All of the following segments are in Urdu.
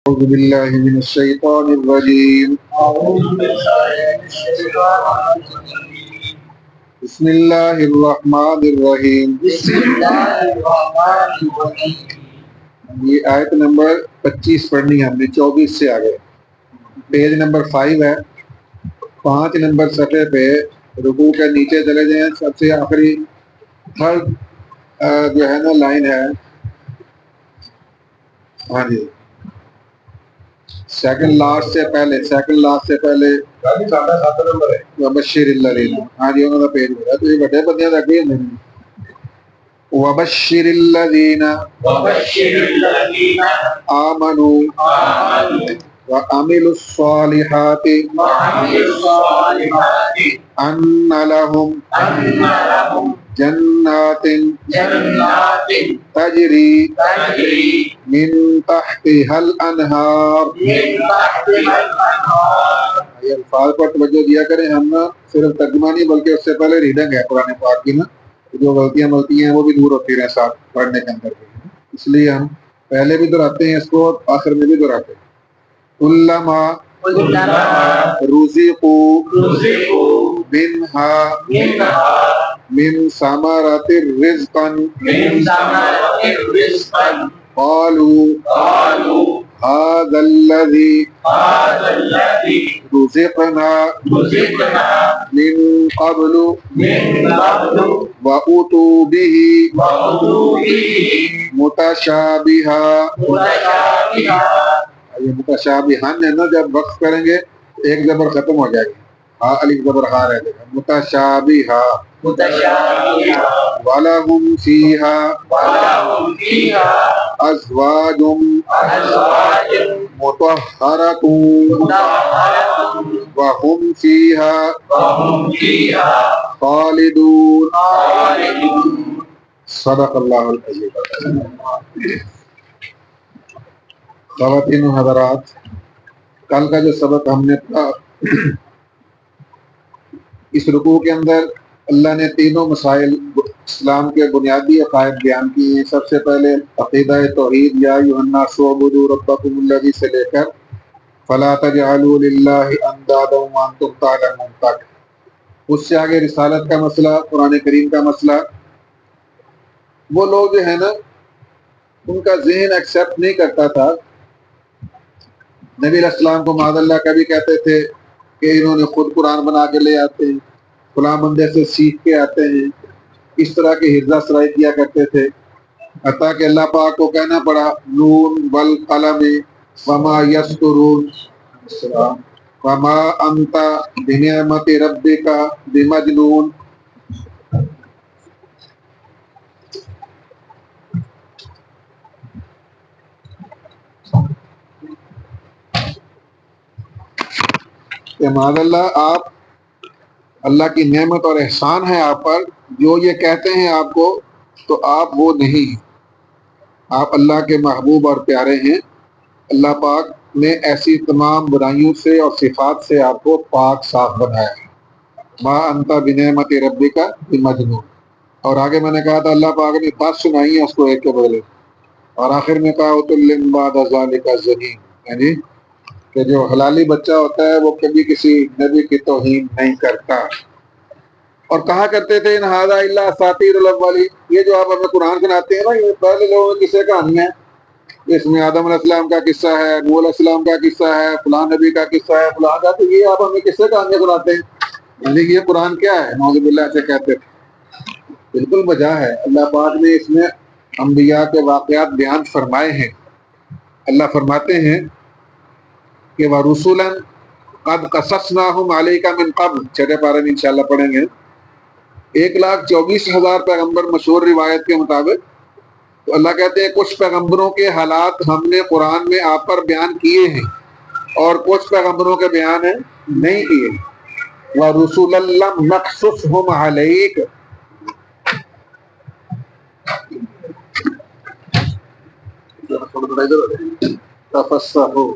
أعوذ بالله من الشيطان الرجيم. بسم الله الرحمن الرحیم. یہ آیت نمبر 25 پڑھنی ہے ہم نے، 24 سے آگے پیج نمبر 5 ہے، 5 نمبر صفحے پہ رکوع کے نیچے چلے جائیں، سب سے آخری تھرڈ جو ہے نا لائن ہے، ہاں جی سیکنڈ لاسٹ سے پہلے وبشر الذین، ہاں جی انہوں نے پیج ہوا تو یہ بڑے بندے لگے ہیں. وبشر الذین آمنوا وعملوا الصالحات ان لهم جنات تجری من تحتها الانہار. یہ الفاظ پر توجہ دیا کریں، ہم نا صرف ترجمہ نہیں بلکہ اس سے پہلے ریڈنگ ہے قرآن پاک کی نا، جو غلطیاں ملتی ہیں وہ بھی دور ہوتی رہیں ساتھ پڑھنے کے اندر بھی، اس لیے ہم پہلے بھی دہراتے ہیں اس کو اور آخر میں بھی دہراتے ہیں. کلما رزقوا منها من ثمرات رزقا قالوا هذا الذي رزقنا من قبل وأتوا به متشابها. یہ متشابہن ہے نا، جب وقف کریں گے ایک زبر ختم ہو جائے گی، ہا الف زبر ہا رہ جائے گا، متشابہا. وَلَهُمْ فِيهَا أَزْوَاجٌ مُطَهَّرَةٌ وَهُمْ فِيهَا خَالِدُونَ. صدق اللہ العظیم. خواتین و حضرات، کل کا جو سبق ہم نے پڑھا، اس رکوع کے اندر اللہ نے تینوں مسائل اسلام کے بنیادی عقائد بیان کیے ہیں. سب سے پہلے عقیدہ توحید، یا ایھا الناس اعبدوا ربکم الذی سے لے کر فلا تجعلوا للہ اندادا وانتم تعلمون تک. اس سے آگے رسالت کا مسئلہ، قرآن کریم کا مسئلہ. وہ لوگ جو ہے نا ان کا ذہن ایکسیپٹ نہیں کرتا تھا. نبی علیہ السلام کو معاذ اللہ کبھی کہتے تھے کہ انہوں نے خود قرآن بنا کے لے آتے ہیں، فلاں بندے سے سیکھ کے آتے ہیں، اس طرح کی حفظہ سرائی کیا کرتے تھے، حتیٰ کہ اللہ پاک کو کہنا پڑا نون والقلم وما یسطرون وما انت بنعمت ربک بمجنون. کہ معاذ اللہ آپ، اللہ کی نعمت اور احسان ہے آپ پر، جو یہ کہتے ہیں آپ کو تو آپ وہ نہیں ہیں، آپ اللہ کے محبوب اور پیارے ہیں. اللہ پاک نے ایسی تمام برائیوں سے اور صفات سے آپ کو پاک صاف بنایا ہے. ما انت بنعمت ربک بمجنون. اور آگے میں نے کہا تھا اللہ پاک نے بات سنائی ہے اس کو ایک کے بدلے، اور آخر میں کہا عتل بعد ذلک زنیم، یعنی کہ جو حلالی بچہ ہوتا ہے وہ کبھی کسی نبی کی توہین نہیں کرتا. اور کہا کرتے تھے ان ھذا الا اساطیر الاولین، یہ جو آپ ہمیں قرآن سناتے ہیں نا یہ پہلے لوگوں کی قصے کہانی ہے، اس میں آدم علیہ السلام کا قصہ ہے، نوح علیہ السلام کا قصہ ہے، فلاں نبی کا قصہ ہے، فلاں کا، تو یہ آپ ہمیں قصے کہانیاں سناتے ہیں، یعنی کہ یہ قرآن کیا ہے؟ نعوذ باللہ سے کہتے تھے. بالکل بجا ہے. اللہ پاک نے اس میں انبیاء کے واقعات بیان فرمائے ہیں. اللہ فرماتے ہیں کہ وَرُسُلًا قَدْ قَصَصْنَاهُمْ عَلَيْكَ مِنْ قَبْلُ، چھٹے پارے میں انشاءاللہ پڑھیں گے. 1,24,000 پیغمبر مشہور روایت کے مطابق. تو اللہ کہتے ہیں کچھ پیغمبروں کے حالات ہم نے قرآن میں آپ پر بیان کیے ہیں اور کچھ پیغمبروں کے بیان نہیں کیے. وَرُسُلًا لَمْ نَقْصُصْهُمْ عَلَيْكَ، تفصحوا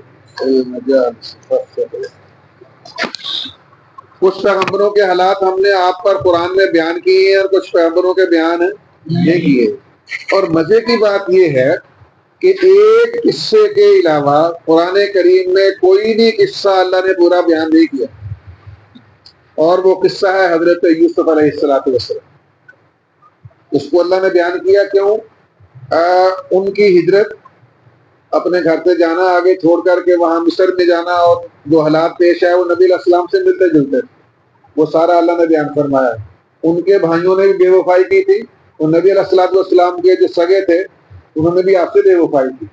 کچھ پیغمبروں کے حالات ہم نے آپ پر قرآن میں بیان کیے ہیں اور کچھ پیغمبروں کے بیان نہیں کیے. اور مزے کی بات یہ ہے کہ ایک قصے کے علاوہ قرآن کریم میں کوئی بھی قصہ اللہ نے پورا بیان نہیں کیا، اور وہ قصہ ہے حضرت یوسف علیہ السلام۔ اس کو اللہ نے بیان کیا کیوں؟ ان کی ہجرت، اپنے گھر سے جانا، آگے چھوڑ کر کے وہاں مصر میں جانا، اور جو حالات پیش آئے وہ نبی علیہ السلام سے ملتے جلتے، وہ سارا اللہ نے بیان فرمایا۔ ان کے بھائیوں نے بھی بے وفائی کی تھی، اور نبی علیہ السلام کے جو سگے تھے انہوں نے بھی آپ سے بے وفائی کی۔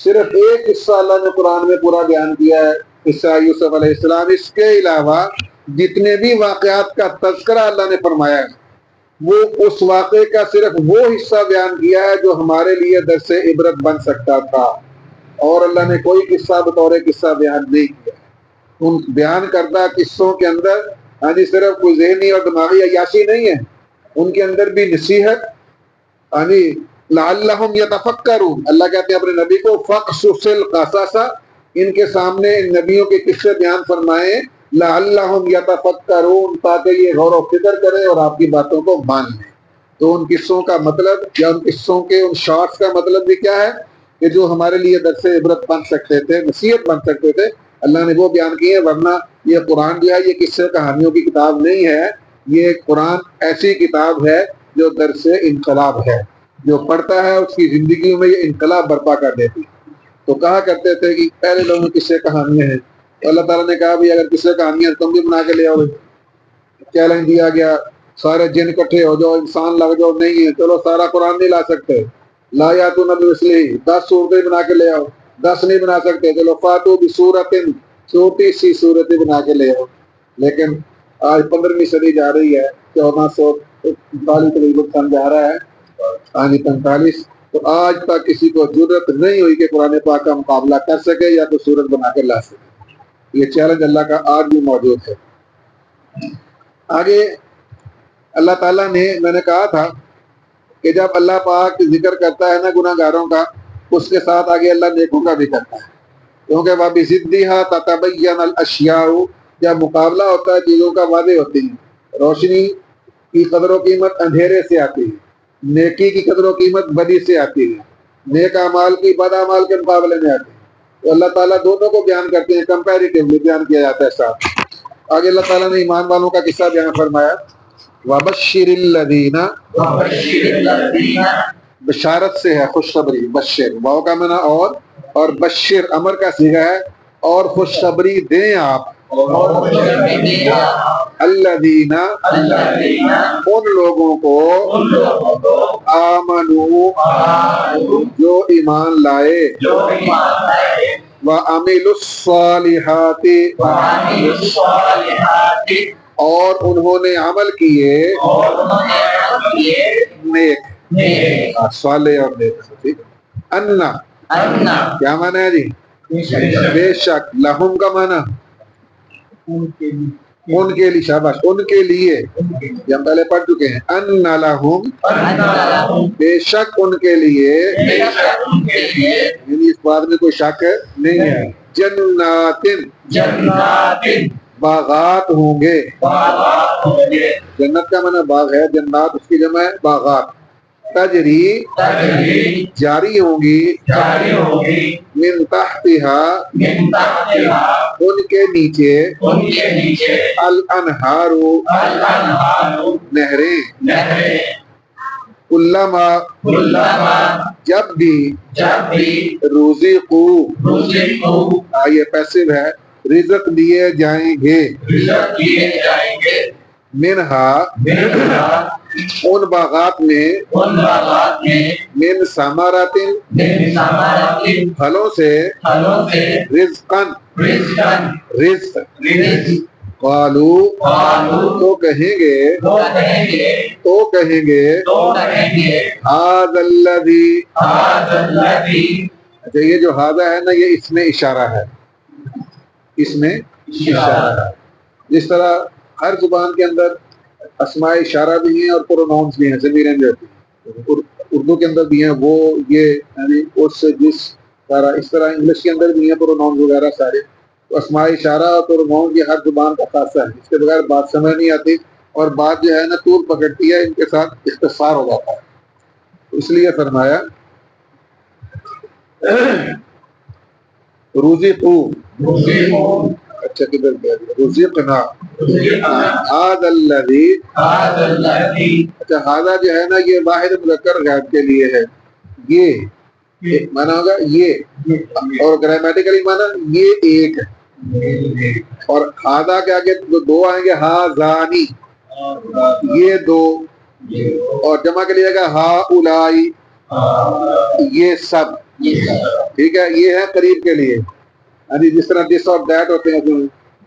صرف ایک قصہ اللہ نے قرآن میں پورا بیان کیا ہے، قصہ یوسف علیہ السلام۔ اس کے علاوہ جتنے بھی واقعات کا تذکرہ اللہ نے فرمایا ہے وہ اس واقعے کا صرف وہ حصہ بیان کیا ہے جو ہمارے لیے درس عبرت بن سکتا تھا، اور اللہ نے کوئی قصہ بطور قصہ بیان نہیں کیا۔ ان بیان کردہ قصوں کے اندر صرف کوئی ذہنی اور دماغی عیاشی نہیں ہے، ان کے اندر بھی نصیحت، لعلہم یتفکرون۔ اللہ کہتے ہیں اپنے نبی کو فقصص القصص، ان کے سامنے ان نبیوں کے قصے بیان فرمائیں، لعلہم یتفکرون، تاکہ یہ غور و فکر کریں اور آپ کی باتوں کو مان لیں۔ تو ان قصوں کا مطلب، یا ان قصوں کے ان شارٹس کا مطلب بھی کیا ہے کہ جو ہمارے لیے درس عبرت بن سکتے تھے، نصیحت بن سکتے تھے، اللہ نے وہ بیان کیے۔ ورنہ یہ قرآن جو ہے یہ قصے کہانیوں کی کتاب نہیں ہے، یہ قرآن ایسی کتاب ہے جو درس انقلاب ہے، جو پڑھتا ہے اس کی زندگیوں میں یہ انقلاب برپا کر دیتی۔ تو کہا کرتے تھے کہ پہلے لوگوں کی قصے کہانیاں ہیں، تو اللہ تعالیٰ نے کہا بھی اگر قصے کہانیاں تم بھی بنا کے لے آؤ۔ چیلنج دیا گیا، سارے جن اکٹھے ہو جاؤ، انسان لگ جاؤ، نہیں ہے چلو سارا قرآن نہیں لا سکتے، لا یاتون بمثلہ، 10 صورتیں بنا کے لے آؤ، 10 نہیں بنا سکتے، چلو فاتو بسورۃ، چھوٹی سی صورتیں بنا کے لے آؤ۔ لیکن آج 15ویں صدی جا رہی ہے، 1445 تقریباً سن جا رہا ہے، 45، تو آج تک کسی کو ضرورت نہیں ہوئی کہ قرآن پاک کا مقابلہ کر سکے یا کوئی صورت بنا کے لا سکے۔ یہ چیلنج اللہ کا آج بھی موجود ہے۔ آگے اللہ تعالیٰ نے، میں نے کہا تھا کہ جب اللہ پاک ذکر کرتا ہے نا گناہ گاروں کا، اس کے ساتھ آگے اللہ نیکوں کا بھی کرتا ہے، کیونکہ وَبِضِدِّهَا تَتَبَيَّنَ الْأَشْيَاءُ، جب مقابلہ ہوتا ہے چیزوں کا واضح ہوتی ہے۔ روشنی کی قدر و قیمت اندھیرے سے آتی ہے، نیکی کی قدر و قیمت بدی سے آتی ہے، نیک اعمال کی بد اعمال کے مقابلے میں آتی ہے۔ تو اللہ تعالیٰ دونوں کو بیان کرتے ہیں، کمپیریٹیولی بیان کیا جاتا ہے ساتھ۔ آگے اللہ تعالیٰ نے ایمان والوں کا قصہ بیان فرمایا، وَبَشِّرِ الَّذِينَ، بشارت سے ہے خوشخبری، بشر واو کا معنی اور بشر امر کا صیغہ ہے، اور خوشخبری دیں آپ، الذین، ان لوگوں کو، آمنو، جو ایمان لائے، وَعَمِلُوا الصَّالِحَاتِ، اور انہوں نے عمل کیے نیک، صالح اور نیک، ٹھیک۔ انا کیا معنی ہے جی؟ بے شک، لہم کا معنی ان کے لیے، شاباش، ان کے لیے، یہ ہم پہلے پڑھ چکے ہیں، ان لہم، بے شک ان کے لیے، یعنی اس بات میں کوئی شک نہیں ہے، جنات، باغات ہوں گے، جنت کا معنی باغ ہے، جنات اس کی جمع ہے باغات، تجری، جاری ہوں گی، من تحتہا، ان کے نیچے، الانہار، نہریں، کلما، جب بھی، رزقو، یہ پیسو ہے، رزق دیے جائیں گے، منہا، ان باغات میں، من ثمرات، پھلوں سے، رزقاً، رزق، قالو، تو کہیں گے، ھذا الذی، اچھا یہ جو ھذا ہے نا یہ اس میں اشارہ ہے، اس میں اشارہ ہے۔ جس طرح ہر زبان کے اندر اسماء اشارہ بھی ہیں اور پروناؤنس بھی ہیں، ضمیریں بھی ہوتی ہیں، اردو کے اندر بھی ہیں وہ، یہ یعنی اس سے جس طرح، اس طرح انگلش کے اندر بھی ہیں پروناؤنس وغیرہ سارے۔ تو اسماء اشارہ اور پروناؤنس یہ ہر زبان کا خاصہ ہے، اس کے بغیر بات سمجھ نہیں آتی، اور بات جو ہے نا طول پکڑتی ہے، ان کے ساتھ اختصار ہو جاتا ہے۔ اس لیے فرمایا رزقو، اچھا کدھر گیا رزقنا، ھذا الذی، اچھا ھذا جو ہے نا یہ واحد مذکر غائب کے لیے ہے، یہ مانا ہوگا یہ، اور گرامیٹیکلی مانا یہ ایک ہے، اور ھذا کے آگے جو دو آئیں گے ھذانی، یہ دو، اور جمع کے لیے گا ھاؤلائی، یہ سب، ٹھیک ہے، یہ ہے قریب کے لیے، یعنی جس طرح دس اور دیٹ ہوتے ہیں،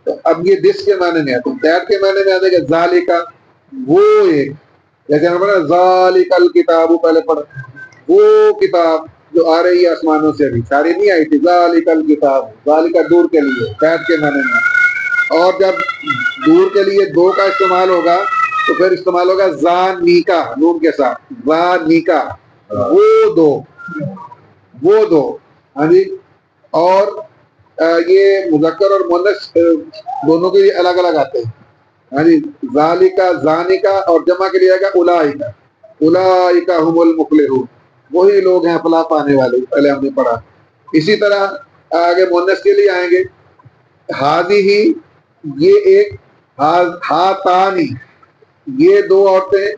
تو اب یہ دس کے معنی میں ہے، تو دیٹ کے معنی میں آ جائے گا ذالکا، وہ ایک، جیسے ہم نے ذالک الکتاب پہلے پڑھا، وہ کتاب جو آ رہی ہے آسمانوں سے، ابھی ساری نہیں آئی تھی، ذالک الکتاب، ذالکا دور کے لیے، دیٹ کے معنی میں، اور جب دور کے لیے دو کا استعمال ہوگا تو پھر استعمال ہوگا ذانیکا، نون کے ساتھ، ذانیکا، وہ دو، ہاں جی، اور یہ مذکر اور مؤنث دونوں کے لیے الگ الگ آتے ہیں، ہاں جی، ذالکا، ذانکا، اور جمع کے لیے آئے گا اولئکا، اولئکا هم المفلحون، وہی لوگ ہیں فلاح پانے والے، پہلے ہم نے پڑھا۔ اسی طرح آگے مؤنث کے لیے آئیں گے، ھذہ، یہ ایک، ھاتانی، یہ دو عورتیں،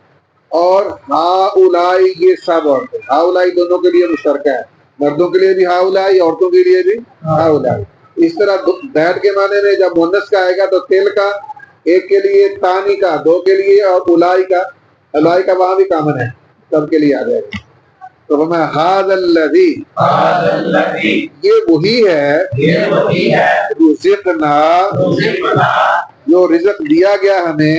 اور ھاؤلائی، یہ سب عورتیں، ھاؤلائی دونوں کے لیے مشترکہ ہے، مردوں کے لیے بھی ھاؤلائی، عورتوں کے لیے بھی ھاؤلائی۔ اس طرح دیٹ کے معنی میں جب مؤنث کا آئے گا تو تل کا، ایک کے لیے، تانی کا دو کے لیے، اور الائی کا وہاں بھی کامن ہے، سب کے لیے آ جائے گا۔ تو فرمایا ھذا الذی، یہ وہی ہے، رزقنا، جو رزق دیا گیا ہمیں،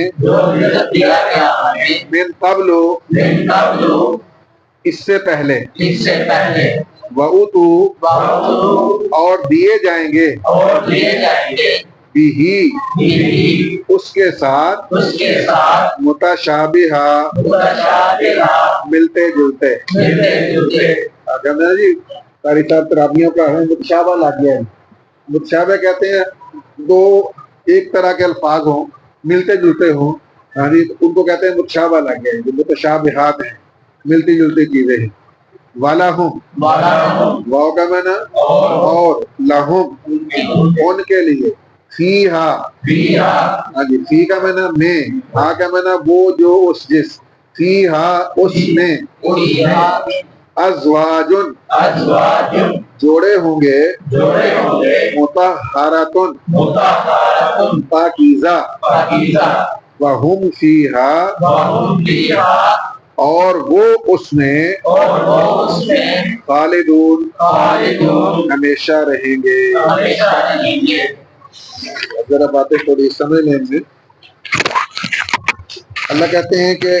من قبل، اس سے پہلے، وَأُوتُوا، اور دیے جائیں گے، بِہِ، اس کے ساتھ، متشابہا، ملتے جلتے، جی قاری صاحب ترابیوں کا ہے، متشابہ لگ گیا ہے، متشابہ کہتے ہیں دو ایک طرح کے الفاظ ہوں، ملتے جلتے ہوں، ہاں جی، ان کو کہتے ہیں متشابہ لگ گیا ہے، جو متشابہات ہیں، ملتی جلتی چیزیں ہیں۔ وَلَهُمْ، واو کا معنی اور، لہم، ان کے لیے، فیہا، ہاں جی، فی کا معنی میں، ہا کا معنی وہ جو اس جس، فیہا، اس میں، ازواجن، جوڑے ہوں گے، مطہراتن، پاکیزہ، وہم فیہا، اور وہ اس میں، خالدون، ہمیشہ رہیں گے۔ ذرا باتیں تھوڑی سمجھ لیں گے۔ اللہ کہتے ہیں کہ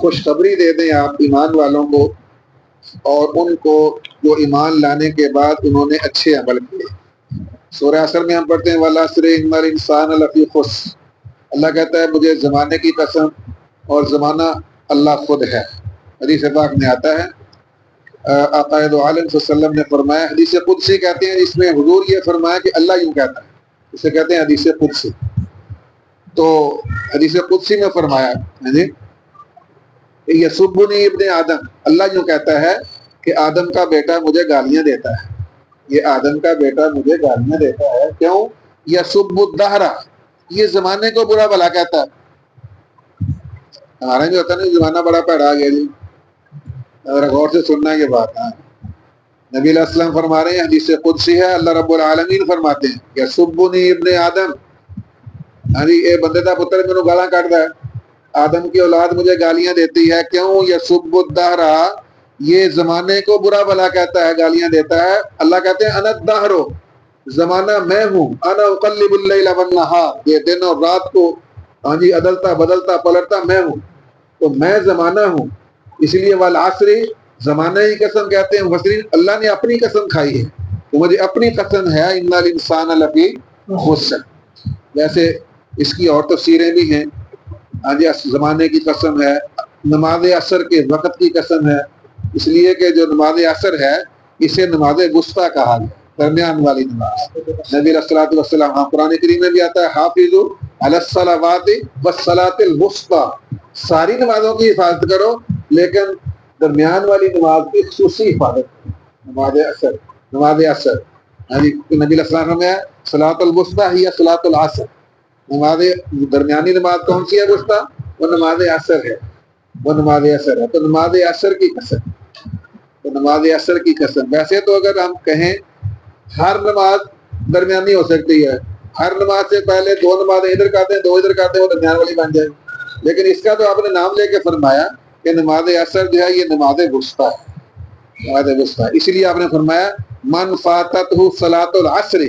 خوشخبری دے دیں آپ ایمان والوں کو، اور ان کو جو ایمان لانے کے بعد انہوں نے اچھے عمل کیے۔ سورہ عصر میں ہم پڑھتے ہیں وَالْعَصْرِ إِنَّ الْإِنسَانَ لَفِي خُسْرٍ، اللہ کہتا ہے مجھے زمانے کی قسم، اور زمانہ اللہ خود ہے۔ حدیث پاک میں آتا ہے، آقا دو عالم صلی اللہ علیہ وسلم نے فرمایا، حدیث قدسی کہتے ہیں، اس میں حضور یہ فرمایا کہ اللہ یوں کہتا ہے، اسے کہتے ہیں حدیث قدسی۔ تو حدیث قدسی میں فرمایا، یسبنی ابن آدم، اللہ یوں کہتا ہے کہ آدم کا بیٹا مجھے گالیاں دیتا ہے، یہ آدم کا بیٹا مجھے گالیاں دیتا ہے، کیوں؟ یسب الدہر، یہ زمانے کو برا بھلا کہتا ہے۔ ہمارا بھی ہوتا ہے نا، زمانہ بڑا پیڑا آ گیا جی، اگر غور سے سننا یہ بات ہے۔ نبی علیہ السلام فرما رہے ہیں، حدیث قدسی ہے، اللہ رب العالمین فرماتے ہیں یسبنی ابن آدم، ہاں جی، اے بندے دا پتر مینوں گالاں کڈدا ہے، آدم کی اولاد مجھے گالیاں دیتی ہے، کیوں؟ یسب الدہر، یہ زمانے کو برا بھلا کہتا ہے، گالیاں دیتا ہے۔ اللہ کہتے ہیں انا الدہر، زمانہ میں ہوں، انا اقلب اللیل والنہار، یہ دن اور رات کو، ہاں جی، عدلتا بدلتا پلٹتا میں ہوں، تو میں زمانہ ہوں۔ اس لیے والعصر، زمانہ کی قسم کہتے ہیں مفسرین، اللہ نے اپنی قسم کھائی ہے، تو مجھے اپنی قسم ہے، ان الانسان لفی خسر۔ ویسے اس کی اور تفسیریں بھی ہیں، ہاں جی، زمانے کی قسم ہے، نماز عصر کے وقت کی قسم ہے، اس لیے کہ جو نماز عصر ہے اسے نماز وسطیٰ کہا گیا، درمیان والی نماز۔ نبی علیہ الصلوۃ والسلام، ہاں قرآن کریم میں بھی آتا ہے حافظوا علی الصلوات والصلاۃ الوسطیٰ، ساری نمازوں کی حفاظت کرو لیکن درمیان والی نماز کی خصوصی حفاظت کرو۔ نماز اثر، نماز اثر، ہاں جی، نبی علیہ السلام میں صلاۃ الوسطیٰ ہی صلاۃ العصر، نماز درمیانی نماز کون سی ہے وسطیٰ؟ وہ نماز اثر ہے، وہ نماز اثر ہے۔ تو نماز اثر کی قسم، تو نماز اثر کی قسم، ویسے تو اگر ہم کہیں ہر نماز درمیانی ہو سکتی ہے، ہر نماز سے پہلے دو نمازیں ادھر کرتے ہیں، دو ادھر کرتے ہیں، وہ درمیان والی بن جائے، لیکن اس کا تو آپ نے نام لے کے فرمایا کہ نماز اثر جو ہے یہ نماز وسطیٰ ہے، نماز وسطیٰ، اس لیے آپ نے فرمایا من فاتتہ صلاۃ العصر،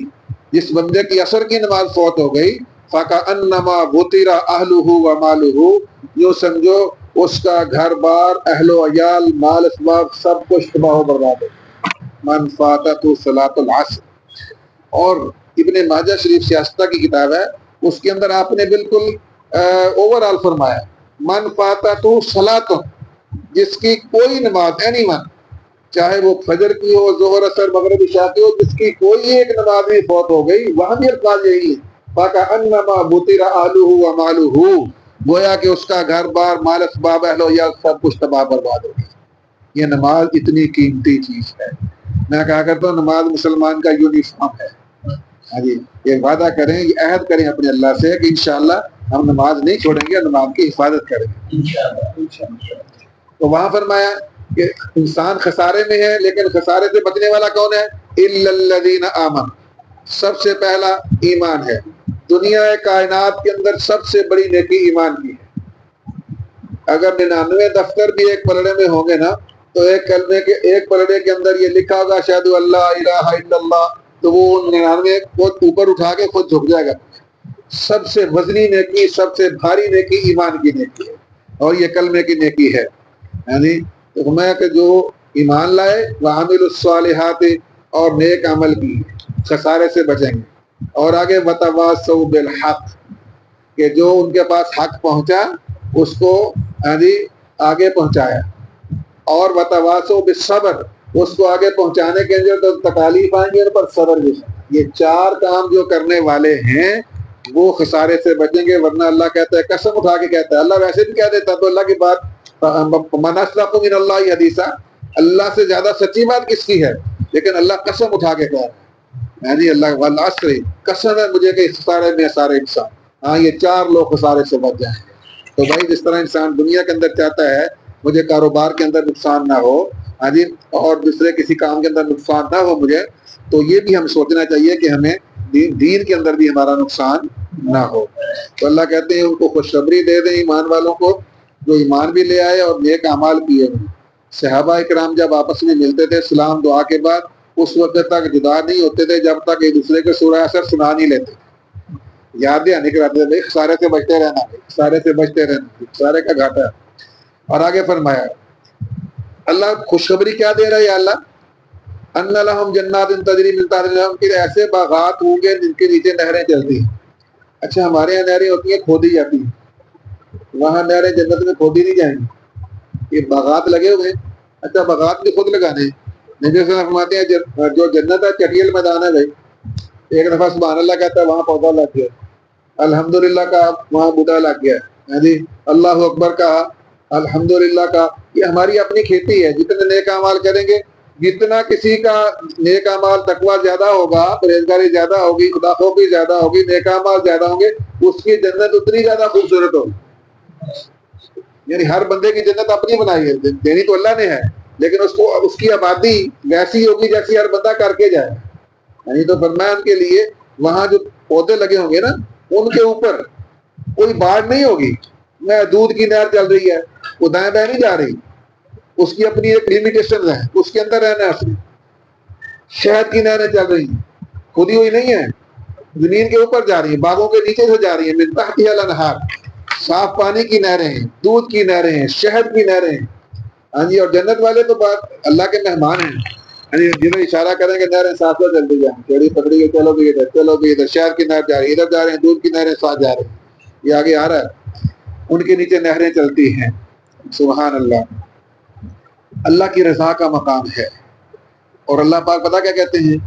جس بندے کی عصر کی نماز فوت ہو گئی، فکأنما بطر اہلہ ومالہ، یوں سمجھو اس کا گھر بار، اہل و عیال، مال اسباب سب کچھ تباہ و برباد ہے۔ من فاتتہ صلاۃ العصر۔ اور ابن ماجہ شریف سیاستہ کی کتاب ہے، اس کے اندر آپ نے بالکل اوور آل فرمایا من فاتتہ صلاۃ، جس کی کوئی نماز، اینی ون، چاہے وہ فجر کی ہو، ظہر اثر مغرب عشاء کی ہو، جس کی کوئی ایک نماز بھی فوت ہو گئی، وہاں بھی الفاظ یہی ہے فَكَأَنَّمَا بُطِرَ أَهْلُهُ وَمَالُهُ، گویا کہ اس کا گھر بار، مال اسباب، اہل و عیال سب کچھ تباہ برباد ہو گیا۔ یہ نماز اتنی قیمتی چیز ہے، میں کہا کرتا ہوں نماز مسلمان کا یونیفارم ہے۔ ہاں جی، یہ وعدہ کریں، یہ عہد کریں اپنے اللہ سے کہ انشاءاللہ ہم نماز نہیں چھوڑیں گے، نماز کی حفاظت کریں گے انشاءاللہ۔ تو وہاں فرمایا کہ انسان خسارے میں ہے، لیکن خسارے سے بچنے والا کون ہے؟ اِلَّا الَّذِينَ آمَنُوا، سب سے پہلا ایمان ہے۔ دنیا کائنات کے اندر سب سے بڑی نیکی ایمان کی ہے۔ اگر 99 دفتر بھی ایک پلڑے میں ہوں گے نا، تو ایک کلمے کے ایک پلڑے کے اندر یہ لکھا ہوگا اشہد ان لا الہ الا اللہ، تو وہ 99 کو اوپر اٹھا کے خود جھک جائے گا۔ سب سے وزنی نیکی، سب سے بھاری نیکی ایمان کی نیکی ہے، اور یہ کلمے کی نیکی ہے۔ یعنی تو ہمیں کہ جو ایمان لائے وعاملوا الصالحات، اور نیک عمل کی، خسارے سے بچیں گے۔ اور آگے وتواصوا بالحق، کہ جو ان کے پاس حق پہنچا اس کو آگے پہنچایا، اور وتواصوا بالصبر، اس کو آگے پہنچانے کے اندر تو تکالیف آئیں گے، ان پر صبر بھی۔ یہ چار کام جو کرنے والے ہیں وہ خسارے سے بچیں گے، ورنہ اللہ کہتا ہے، قسم اٹھا کے کہتا ہے، اللہ ویسے بھی کہہ دیتا تو اللہ کی بات من اصدق من اللہ حدیثا، اللہ سے زیادہ سچی بات کس کی ہے، لیکن اللہ قسم اٹھا کے کہہ رہا ہے، اللہ والعصر، قسم ہے مجھے کہ خسارے میں سارے انسان، ہاں یہ چار لوگ خسارے سے بچ جائیں گے۔ تو بھائی جس طرح انسان دنیا کے اندر چاہتا ہے مجھے کاروبار کے اندر نقصان نہ ہو، ہاں جی، اور دوسرے کسی کام کے اندر نقصان نہ ہو مجھے، تو یہ بھی ہم سوچنا چاہیے کہ ہمیں دین کے اندر بھی ہمارا نقصان نہ ہو۔ تو اللہ کہتے ہیں ان کو خوشخبری دے دیں ایمان والوں کو جو ایمان بھی لے آئے اور نیک اعمال کیے ہوئے۔ صحابہ کرام جب آپس میں ملتے تھے سلام دعا کے بعد، اس وقت تک جدا نہیں ہوتے تھے جب تک ایک دوسرے کے سورہ اثر سنا نہیں لیتے، یاد دہانی کراتے تھے، بھائی خسارے سے بچتے رہنا، خسارے سے بچتے رہنا، خسارے کا گھاٹا ہے۔ اور آگے فرمایا اللہ خوشخبری کیا دے رہا ہے یا اللہ، ان لہم جنات تجری من تحتہا الانہار، کہ ایسے باغات ہوں گے جن کے نیچے نہریں چلتی ہیں۔ اچھا ہمارے یہاں نہریں ہوتی ہیں کھودی جاتی ہیں، وہاں نہریں جنت میں کھودی نہیں جائیں گی، یہ باغات لگے ہوئے ہیں۔ اچھا باغات بھی خود لگانے ہیں، نبی صلی اللہ علیہ وسلم فرماتے ہیں جو جنت ہے چٹیل میدان ہے بھائی، ایک دفعہ سبحان اللہ کہتا ہے وہاں پودا لگ گیا، الحمدللہ کا وہاں بوٹا لگ گیا، جی اللہ اکبر کا، الحمدللہ کا۔ یہ ہماری اپنی کھیتی ہے، جتنے نیک اعمال کریں گے، جتنا کسی کا نیک اعمال تقویٰ زیادہ ہوگا، پرہیزگاری زیادہ ہوگی، خدا خوفی زیادہ ہوگی، نیک اعمال زیادہ ہوں گے، اس کی جنت اتنی زیادہ خوبصورت ہوگی۔ یعنی ہر بندے کی جنت اپنی بنائی ہے، دینی تو اللہ نے ہے، لیکن اس کی آبادی ویسی ہوگی جیسی ہر بندہ کر کے جائے۔ یعنی تو فرمایا ان کے لیے وہاں جو پودے لگے ہوں گے نا، ان کے اوپر کوئی باڑ نہیں ہوگی، میں دودھ کی نہر چل رہی ہے، وہ دائیں بائیں نہیں جا رہی، اس کی اپنی ایک لمیٹیشن ہے، اس کے اندر رہنا ہے اس نے۔ شہد کی نہریں چل رہی ہیں، کھودی ہوئی نہیں ہے، زمین کے اوپر جا رہی ہیں، باغوں کے نیچے سے جا رہی ہیں، من تحتہا الانہار، صاف پانی کی نہریں ہیں، دودھ کی نہریں ہیں، شہد کی نہریں ہیں۔ ہاں جی، اور جنت والے تو بات اللہ کے مہمان ہیں، یعنی جنہیں اشارہ کریں کہ نہریں ساتھ ساتھ چلتی جائیں، چڑی پکڑی کے چلو بھی ادھر، چلو بھی ادھر، شہد کی نہر جا رہی ہے، ادھر جا رہے ہیں، دودھ کی نہریں ساتھ جا رہے ہیں، یہ آگے آ رہا ہے، ان کے نیچے نہریں چلتی ہیں۔ سبحان اللہ، اللہ کی رضا کا مقام ہے۔ اور اللہ پاک پتہ کیا کہتے ہیں،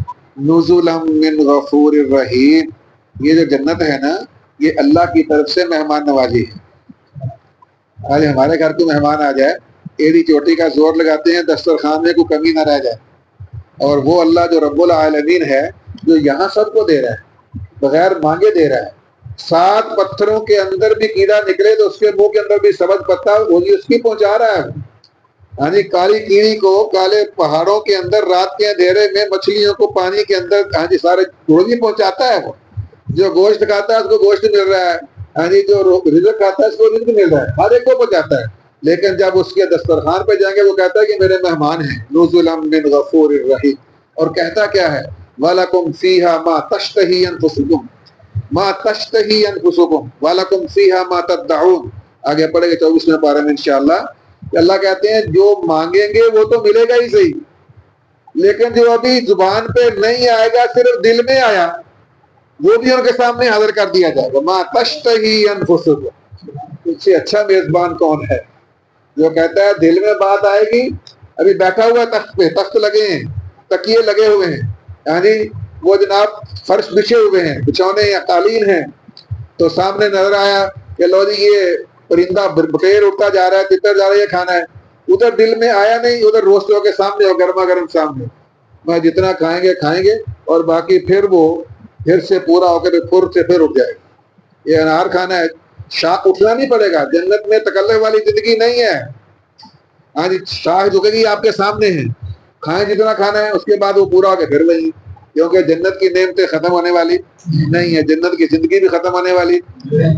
نزلا من غفور الرحیم، یہ جو جنت ہے نا یہ اللہ کی طرف سے مہمان نوازی ہے۔ آج ہمارے گھر کو مہمان آ جائے، ایڑی چوٹی کا زور لگاتے ہیں دسترخوان میں کوئی کمی نہ رہ جائے، اور وہ اللہ جو رب العالمین ہے جو یہاں سب کو دے رہا ہے، بغیر مانگے دے رہا ہے۔ 7 پتھروں کے اندر بھی کیڑا نکلے تو اس کے منہ کے اندر بھی سبز پتا وہ بھی اس کی پہنچا رہا ہے۔ ہاں جی، کالی کیڑی کو کالے پہاڑوں کے اندر رات کے اندھیرے میں مچھلیوں کو پانی کے اندر ہاں جی سارے روزی پہنچاتا ہے۔ وہ جو گوشت کھاتا ہے اس کو گوشت مل رہا ہے، ہاں جی جو رزق کھاتا ہے اس کو رزق مل رہا ہے، ہر ایک کو پہنچاتا ہے۔ لیکن جب اس کے دسترخوان پہ جائیں گے وہ کہتا ہے کہ میرے مہمان ہیں، نزلا من غفور الرحیم، اور کہتا کیا ہے وَلَكُمْ فِيهَا مَا تَشْتَهِي أَنفُسُكُمْ مَا تَشْتَهِي أَنفُسُكُمْ وَلَكُمْ فِيهَا مَا تَدَّعُونَ۔ آگے پڑھیں گے 24ویں پارے میں انشاءاللہ کہ اللہ کہتے ہیں جو مانگیں گے وہ تو ملے گا ہی صحیح، لیکن جو ابھی زبان پہ نہیں آئے گا صرف دل میں آیا وہ بھی ان کے سامنے حاضر کر دیا جائے گا۔ مَا تَشْتَهِي أَنفُسُكُمْ، اس سے اچھا میزبان کون ہے جو کہتا ہے دل میں بات آئے گی، ابھی بیٹھا ہوا ہے تخت پہ، تخت لگے ہیں، تکیے لگے ہوئے ہیں، یعنی وہ جناب فرش بچھے ہوئے ہیں، بچھونے یا قالین ہیں، تو سامنے نظر آیا کہ لو جی یہ پرندہ بٹیر اڑتا جا رہا ہے، تتر جا رہا ہے، یہ کھانا ہے، ادھر دل میں آیا نہیں، ادھر روسٹ ہو کے سامنے ہو، گرما گرم سامنے، میں جتنا کھائیں گے اور باقی پھر وہ پھر سے پورا ہو کے پھر سے پھر اٹھ جائے گا۔ یہ انار کھانا ہے، شاخ اٹھنا نہیں پڑے گا، جنت میں تکلف والی زندگی نہیں ہے۔ ہاں جی شاخ جھکے گی آپ کے سامنے ہے، کھائیں جتنا کھانا ہے، اس کے بعد وہ پورا ہو کے پھر وہی، کیونکہ جنت کی نعمتیں ختم ہونے والی نہیں ہے، جنت کی زندگی بھی ختم ہونے والی،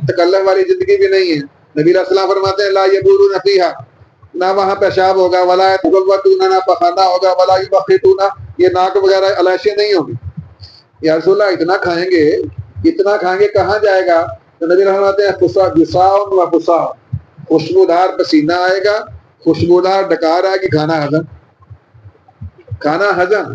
تکلف والی زندگی بھی نہیں ہے۔ نبی علیہ السلام فرماتے ہیں لا یبولون فیہا، نہ وہاں پیشاب ہوگا، ولا یتغوطون، نہ پخانہ ہوگا، ولا یبخیتون، یہ ناک وغیرہ علائشیں نہیں ہوگی۔ یا رسول اللہ اتنا کھائیں گے کہاں جائے گا؟ تو نبی فرماتے ہیں جساء و فساء، خوشبودار پسینہ آئے گا، خوشبودار ڈکار آئے گی، کھانا ہضم۔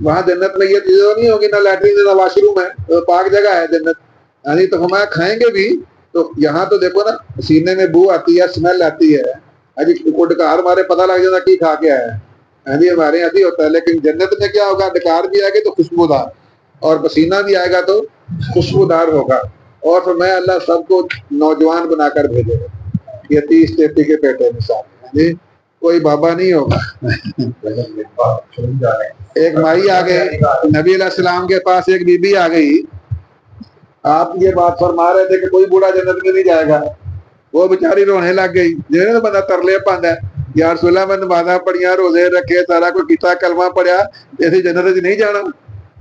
وہاں جنت میں یہ چیزیں نہیں ہوگی، نہ لیٹرین نہ واش روم ہے، پاک جگہ ہے جنت، یعنی تو ہمارا کھائیں گے بھی تو یہاں تو دیکھو نا سینے میں بو آتی ہے، اسمیل آتی ہے، ابھی کو ڈکار مارے پتہ لگ جاتا کی کھا کے آیا ہے، ہاں جی ہمارے یہاں ہوتا ہے، لیکن جنت میں کیا ہوگا؟ ڈکار بھی آئے گا تو خوشبودار، اور پسینہ بھی آئے گا تو خوشبودار ہوگا۔ اور پھر میں اللہ سب کو نوجوان بنا کر بھیجے گا، یہ 30-33 کے پیٹے مثال، جی کوئی بابا نہیں ہوگا۔ ایک مائی آ گئی نبی علیہ السلام کے پاس، ایک بی بی آ گئی، آپ یہ بات فرما رہے تھے کہ کوئی بوڑھا جنت میں نہیں جائے گا، وہ بیچاری رونے لگ گئی، جو بندہ ترلے پاندہ ہے یا رسول اللہ میں نمازاں پڑھیاں، روزے رکھے، سارا کوئی کتا کلمہ پڑھیا، ایسی جنت سے نہیں جانا۔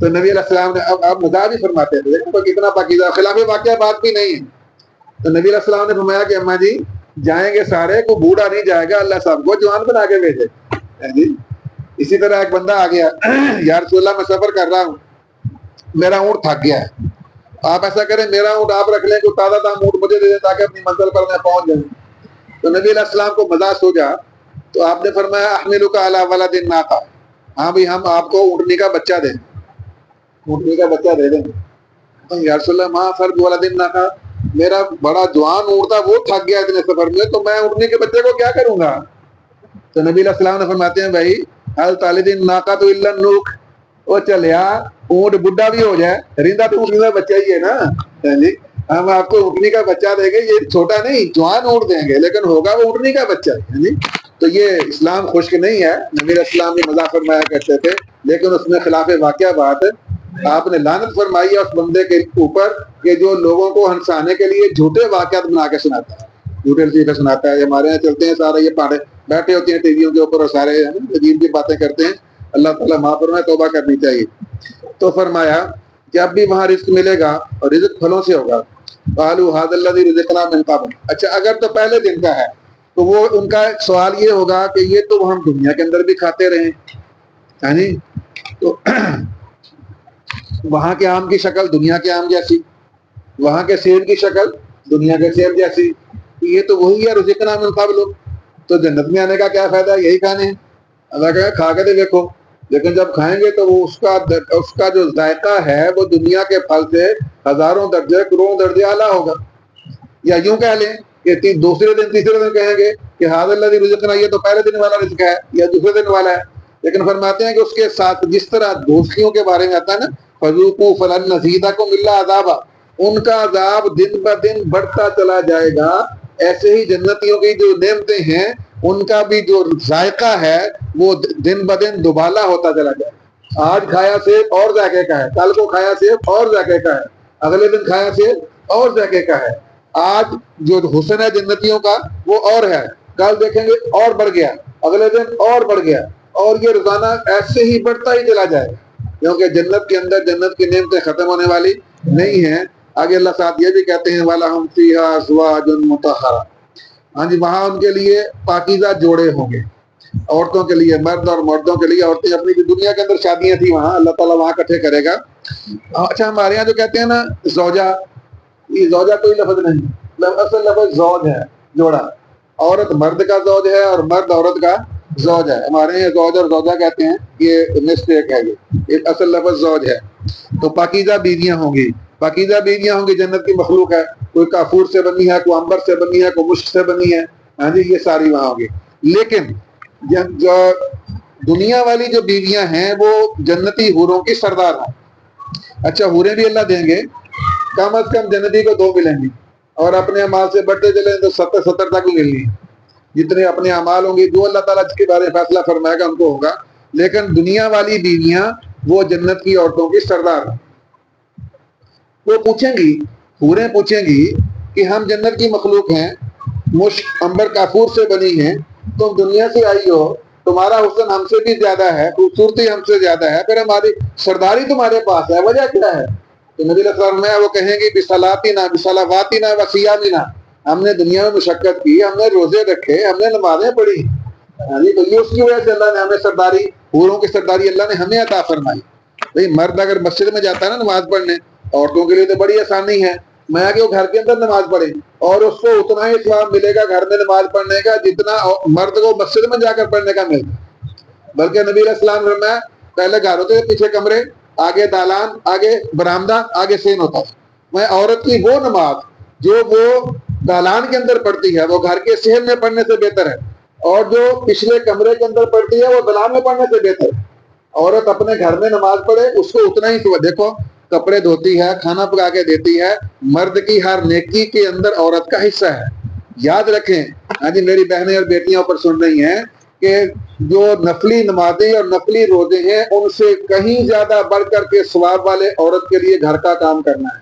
تو نبی علیہ السلام نے اب مزاح بھی فرماتے تھے کتنا پاکیزہ، خلاف واقعہ بات بھی نہیں ہے۔ تو نبی علیہ السلام نے فرمایا کہ اماں جی جائیں گے سارے، کوئی بوڑھا نہیں جائے گا، اللہ سب کو جوان بنا کے بھیجے جی۔ اسی طرح ایک بندہ آ گیا، یا رسول اللہ میں سفر کر رہا ہوں، میرا اونٹ تھک گیا ہے، آپ ایسا کریں میرا اونٹ آپ رکھ لیں، کوئی تازہ تازہ اونٹ مجھے دے دیں تاکہ اپنی منزل پر میں پہنچ جاؤں۔ تو نبی علیہ السلام کو مزاح سوجا تو آپ نے فرمایا احملک علی ولد الناقہ، ہاں بھی ہم آپ کو اونٹنی کا بچہ دیں، اونٹنی کا بچہ دے دیں گے۔ یا رسول اللہ ما فرد ولد الناقہ، میرا بڑا جوان اونٹ تھا وہ تھک گیا اتنے سفر میں، تو میں اونٹنی کے بچے کو کیا کروں گا؟ تو نبی علیہ السلام نے فرماتے ہیں بھائی حل طالد الناقۃ الا النوق، وہ چلیا اونٹ بڈھا بھی ہو جائے، ریندا تو اونٹنی کا بچہ ہی ہے نا جی، ہم آپ کو اونٹنی کا بچہ دیں گے، یہ چھوٹا نہیں جوان اونٹ دیں گے، لیکن ہوگا وہ اونٹنی کا بچہ ہے جی۔ تو یہ اسلام خشک نہیں ہے، نبی علیہ السلام بھی مزاح فرمایا کرتے تھے، لیکن اس میں خلاف واقعہ بات آپ نے لعنت فرمائی ہے اس بندے کے اوپر کہ جو لوگوں کو ہنسانے کے لیے جھوٹے واقعات بنا کے سناتا ہے، جھوٹے لطیفے سناتا ہے۔ ہمارے یہاں چلتے ہیں سارے یہ پاڑے بیٹھے ہوتے ہیں ٹی ویوں کے اوپر اور سارے عجیب کی باتیں کرتے ہیں، اللہ تعالیٰ معاف فرمائے، توبہ کرنی چاہیے۔ تو فرمایا کہ اب بھی وہاں رزق ملے گا اور رزق پھلوں سے ہوگا۔ قالوا ھذا الذی رزقنا من قبل، اچھا اگر تو پہلے دن کا ہے تو وہ ان کا سوال یہ ہوگا کہ یہ تو ہم دنیا کے اندر بھی کھاتے رہے ہیں جی، تو وہاں کے آم کی شکل دنیا کے آم جیسی، وہاں کے سیب کی شکل دنیا کے سیب جیسی، یہ تو وہی ہے رزقنا من قبل، تو جنت میں آنے کا کیا فائدہ، یہی کھانے ہیں۔ اللہ کہے کھا کے دیکھو، لیکن جب کھائیں گے تو وہ اس کا جو ذائقہ ہے وہ دنیا کے پھل سے ہزاروں درجے کروڑوں درجے اعلیٰ ہوگا۔ یا یوں کہہ لیں کہ دوسرے دن تیسرے دن کہیں گے کہ ھذا الذی رزقنا، یہ تو پہلے دن والا رزق ہے یا دوسرے دن والا ہے، لیکن فرماتے ہیں کہ اس کے ساتھ جس طرح دوستیوں کے بارے میں آتا ہے نا فذوقوا فلن نزیدکم الا عذابا، ان کا عذاب دن بہ دن بڑھتا چلا جائے گا، ایسے ہی جنتیوں کی جو نعمتیں ہیں ان کا بھی جو ذائقہ ہے وہ دن بہ دن دوبالا ہوتا چلا جائے گا۔ آج کھایا سیب اور ذائقے کا ہے، کل کو کھایا سیب اور ذائقے کا ہے، اگلے دن کھایا سیب اور ذائقے کا ہے۔ آج جو حسن ہے جنتیوں کا وہ اور ہے، کل دیکھیں گے اور بڑھ گیا، اگلے دن اور بڑھ گیا، اور یہ روزانہ ایسے ہی بڑھتا ہی چلا جائے، کیونکہ جنت کے اندر جنت کی نعمتیں ختم ہونے والی نہیں ہیں۔ آگے اللہ صاحب یہ بھی کہتے ہیں وَلَهُمْ فِيهَا أَزْوَاجٌ مُطَهَّرَةٌ، ہاں جی وہاں ان کے لیے پاکیزہ جوڑے ہوں گے، عورتوں کے لیے، مرد اور مردوں کے لیے، عورتیں اپنی جو دنیا کے اندر شادیاں تھیں وہاں اللہ تعالیٰ وہاں اکٹھے کرے گا۔ اچھا ہمارے یہاں جو کہتے ہیں نا زوجہ، یہ زوجہ کوئی لفظ نہیں، اصل لفظ زوج ہے، جوڑا، عورت مرد کا زوج ہے اور مرد عورت کا زوج ہے، ہمارے یہاں زوج اور زوجہ کہتے ہیں، یہ مسٹیک ہے، یہ اصل لفظ زوج ہے۔ تو پاکیزہ بیویاں ہوں گی، پاکیزہ بیویاں ہوں گی، جنت کی مخلوق ہے، کوئی کافور سے بنی ہے، کوئی عنبر سے بنی ہے، کوئی مشک سے بنی ہے، ہاں جی یہ ساری وہاں ہوں گی۔ لیکن جو دنیا والی جو بیویاں ہیں وہ جنتی حوروں کی سردار ہیں۔ اچھا حوریں بھی اللہ دیں گے، کم از کم جنتی کو 2 ملیں گی، اور اپنے اعمال سے بڑھتے چلیں تو 70 تک بھی ملنی، جتنے اپنے اعمال ہوں گے جو اللہ تعالیٰ جس کے بارے میں فیصلہ فرمائے گا ان کو ہوگا۔ لیکن دنیا والی بیویاں وہ جنت کی عورتوں کی سردار ہیں۔ وہ پوچھیں گی، حوریں پوچھیں گی کہ ہم جنت کی مخلوق ہیں، مشک عنبر کافور سے بنی ہیں، تم دنیا سے آئی ہو، تمہارا حسن ہم سے بھی زیادہ ہے، خوبصورتی ہم سے زیادہ ہے، پھر ہماری سرداری تمہارے پاس ہے، وجہ کیا ہے؟ تو نبی علیہ السلام میں وہ کہیں گی بصلاتنا بصلواتنا وصیامنا، ہم نے دنیا میں مشقت کی، ہم نے روزے رکھے، ہم نے نمازیں پڑھی، تو یہ اس کی وجہ سے اللہ نے ہمیں سرداری، حوروں کی سرداری اللہ نے ہمیں عطا فرمائی۔ بھئی مرد اگر مسجد میں جاتا ہے نا نماز پڑھنے، عورتوں کے لیے تو بڑی آسانی ہے، میں کہ وہ گھر کے اندر نماز پڑھے اور اس کو اتنا ہی ثواب ملے گا گھر میں نماز پڑھنے کا جتنا مرد کو مسجد میں جا کر پڑھنے کا ملتا۔ بلکہ نبی علیہ السلام فرمایا پہلے گھر ہوتے تھے، پیچھے کمرے، آگے دالان، آگے برآمدہ، آگے سین ہوتا ہے۔ میں عورت کی وہ نماز جو وہ دالان کے اندر پڑھتی ہے وہ گھر کے صحن میں پڑھنے سے بہتر ہے، اور جو پچھلے کمرے کے اندر پڑھتی ہے وہ دالان میں پڑھنے سے بہتر ہے۔ عورت اپنے گھر میں نماز پڑھے اس کو اتنا ہی تو دیکھو، کپڑے دھوتی ہے، کھانا پکا کے دیتی ہے، مرد کی ہر نیکی کے اندر عورت کا حصہ ہے۔ یاد رکھیں، ہاں جی میری بہنیں اور بیٹیاں اوپر سن رہی ہیں کہ جو نفلی نمازیں اور نفلی روزے ہیں ان سے کہیں زیادہ بڑھ کر کے ثواب والے عورت کے لیے گھر کا کام کرنا ہے،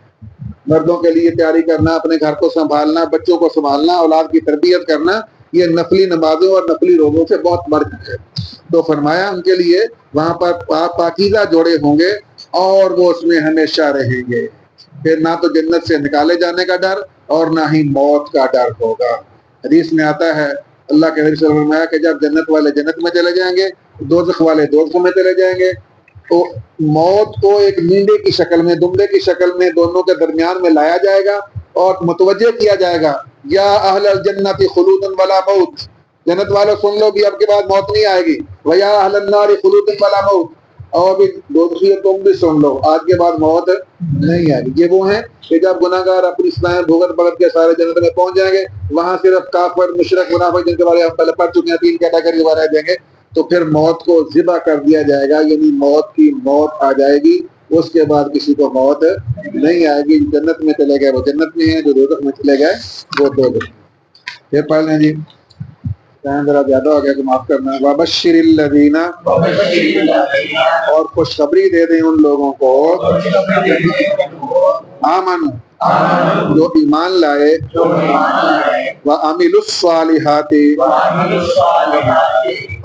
مردوں کے لیے تیاری کرنا، اپنے گھر کو سنبھالنا، بچوں کو سنبھالنا، اولاد کی تربیت کرنا، یہ نفلی نمازوں اور نفلی روزوں سے بہت بڑھ کر ہے۔ تو فرمایا ان کے لیے وہاں پر پاکیزہ جوڑے ہوں گے اور وہ اس میں ہمیشہ رہیں گے، پھر نہ تو جنت سے نکالے جانے کا ڈر اور نہ ہی موت کا ڈر ہوگا۔ حدیث میں آتا ہے اللہ کے نبی صلی اللہ علیہ وسلم نے فرمایا کہ جب جنت والے جنت میں چلے جائیں گے، دوزخ والے دوزخ میں چلے جائیں گے، تو موت کو ایک نیندے کی شکل میں، دمبے کی شکل میں دونوں کے درمیان میں لایا جائے گا اور متوجہ کیا جائے گا، یا اہل الجنت خلود ولا موت، جنت والوں سن لو کہ اب کے بعد موت نہیں آئے گی، ویا اہل النار خلود ولا موت، اور بھی دوسری تم بھی سن لو آج کے بعد موت نہیں آئے گی۔ یہ وہ ہیں کہ جب گناہ گار اپنی اصلاح بھگت بھگت کے سارے جنت میں پہنچ جائیں گے، وہاں صرف کافر مشرک منافق جن کے بارے ہم پہلے پڑھ چکے ہیں 3 کیٹیگری کے بارے دیں گے، تو پھر موت کو ذبح کر دیا جائے گا، یعنی موت کی موت آ جائے گی، اس کے بعد کسی کو موت نہیں آئے گی۔ جنت میں چلے گئے وہ جنت میں ہیں، جو دوزخ میں چلے گئے وہ دوزخ میں۔ پھر پڑھ لیں جی، ٹائم ذرا زیادہ ہو گیا تو معاف کرنا۔ وَبَشِّرِ الَّذِينَ، اور خوشخبری دے دیں ان لوگوں کو، آمنوا، جو ایمان لائے، وَعَمِلُوا الصَّالِحَاتِ،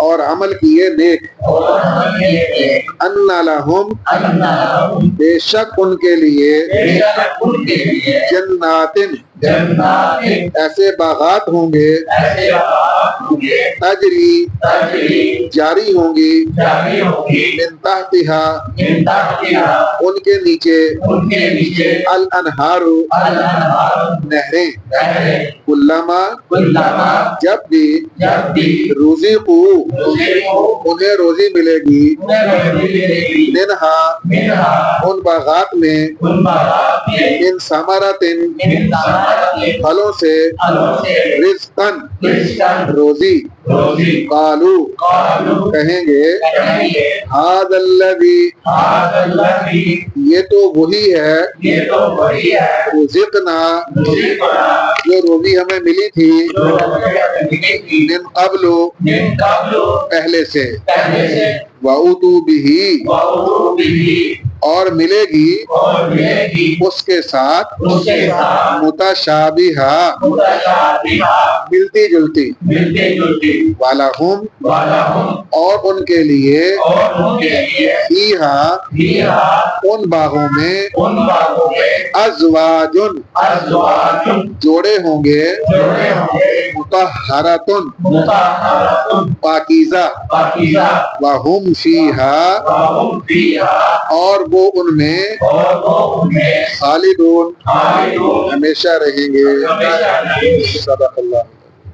اور عمل کیے نیک، أَنَّ لَهُمْ، بے شک ان کے لیے، جناتٍ، ایسے باغات ہوں گے، تجری، جاری ہوں گی، من تحتہا، ان کے نیچے، الانہار، نہریں، کلما، جب بھی، رزقو، انہیں روزی ملے گی، منہا، ان باغات میں، من ثمرۃ، پھلوں سے، رزقاً، روزی، قالو، کہیں گے، ھذا الذی، یہ تو وہی ہے، رزقنا، جو روزی ہمیں ملی تھی من قبل پہلے سے وَأُوتُوا بِهِ اور ملے گی اس کے ساتھ متشابہہ ملتی جلتی وَلَهُمْ اور ان کے لیے فیہا ان باغوں میں ازواجن جوڑے ہوں گے مطہراتن پاکیزہ وَهُمْ فیہا اور وہ ان میں خالدون ہمیشہ رہیں گے۔ صدق اللہ۔